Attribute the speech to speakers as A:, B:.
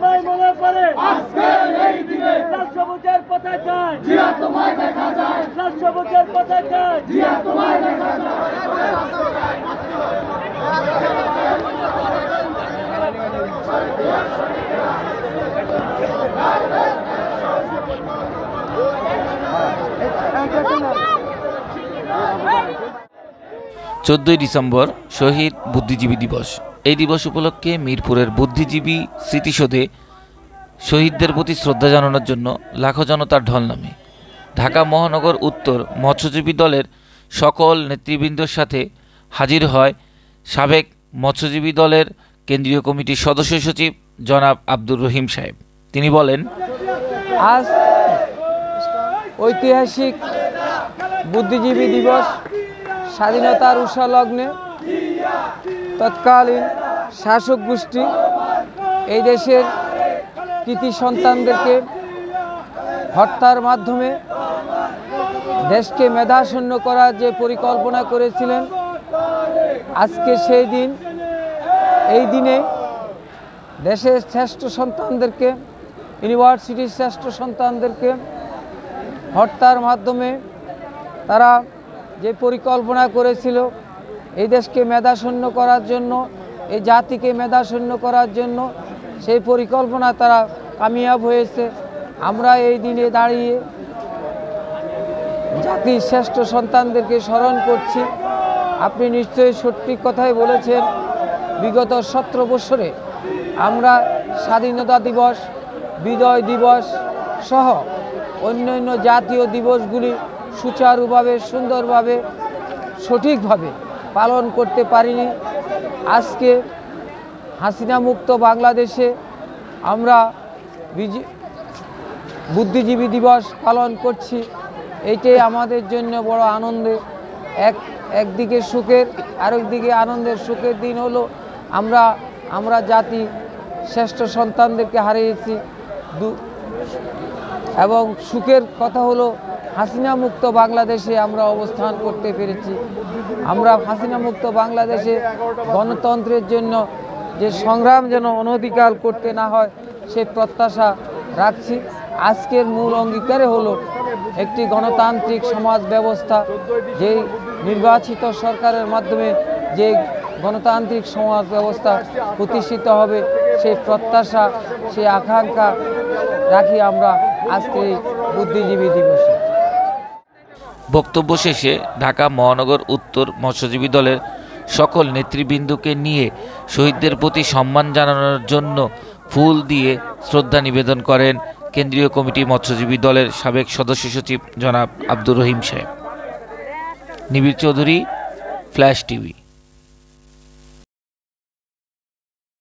A: তোমায় মনে পড়ে আজকের এই দিনে লাল সবুজের পতাকায় জিয়া তোমায় দেখা যায় লাল সবুজের পতাকায় জিয়া তোমায় দেখা যায়
B: 14 ডিসেম্বর শহীদ বুদ্ধিজীবী দিবস। এই দিবস উপলক্ষে মিরপুরের বুদ্ধিজীবী স্মৃতিসৌধে শহীদদের প্রতি শ্রদ্ধা জানানোর জন্য লাখো জনতার ঢল নামে। ঢাকা মহানগর উত্তর মৎস্যজীবী দলের সকল নেতৃবৃন্দের সাথে হাজির হয় সাবেক মৎস্যজীবী দলের কেন্দ্রীয় কমিটির সদস্য সচিব জনাব আব্দুর রহিম সাহেব। তিনি বলেন,
C: আজ ঐতিহাসিক বুদ্ধিজীবী দিবস। স্বাধীনতার উষালগ্নে তৎকালীন শাসক গোষ্ঠী এই দেশের কৃতি সন্তানদেরকে হত্যার মাধ্যমে দেশকে মেধাশূন্য করার যে পরিকল্পনা করেছিলেন, আজকে সেই দিন। এই দিনে দেশের শ্রেষ্ঠ সন্তানদেরকে, ইউনিভার্সিটির শ্রেষ্ঠ সন্তানদেরকে হত্যার মাধ্যমে তারা যে পরিকল্পনা করেছিল এই দেশকে মেধাশূন্য করার জন্য, এই জাতিকে মেধাশূন্য করার জন্য, সেই পরিকল্পনা তারা কামিয়াব হয়েছে। আমরা এই দিনে দাঁড়িয়ে জাতির শ্রেষ্ঠ সন্তানদেরকে স্মরণ করছি। আপনি নিশ্চয়ই সঠিক কথাই বলেছেন। বিগত 17 বছরে আমরা স্বাধীনতা দিবস, বিজয় দিবস সহ অন্যান্য জাতীয় দিবসগুলি সুচারুভাবে, সুন্দরভাবে, সঠিকভাবে পালন করতে পারিনি। আজকে হাসিনা মুক্ত বাংলাদেশে আমরা বুদ্ধিজীবী দিবস পালন করছি। এইটাই আমাদের জন্য বড় আনন্দের। একদিকে সুখের, আরেকদিকে আনন্দের। সুখের দিন হলো আমরা জাতি শ্রেষ্ঠ সন্তানদেরকে হারিয়েছি, এবং সুখের কথা হলো হাসিনা মুক্ত বাংলাদেশে আমরা অবস্থান করতে পেরেছি। আমরা হাসিনা মুক্ত বাংলাদেশে গণতন্ত্রের জন্য যে সংগ্রাম যেন অনধিকার করতে না হয় সে প্রত্যাশা রাখছি। আজকের মূল অঙ্গীকারে হলো একটি গণতান্ত্রিক সমাজ ব্যবস্থা, যেই নির্বাচিত সরকারের মাধ্যমে যে গণতান্ত্রিক সমাজ ব্যবস্থা প্রতিষ্ঠিত হবে, সেই প্রত্যাশা, সেই আকাঙ্ক্ষা রাখি আমরা আজকে বুদ্ধিজীবী দিবসে।
B: বক্তব্য শেষে ঢাকা মহানগর উত্তর মৎস্যজীবী দলের সকল নেতৃবৃন্দকে নিয়ে শহীদদের প্রতি সম্মান জানানোর জন্য ফুল দিয়ে শ্রদ্ধা নিবেদন করেন কেন্দ্রীয় কমিটি মৎস্যজীবী দলের সাবেক সদস্য সচিব জনাব আব্দুর রহিম সাহেব। নিবিড় চৌধুরী, ফ্ল্যাশ টিভি।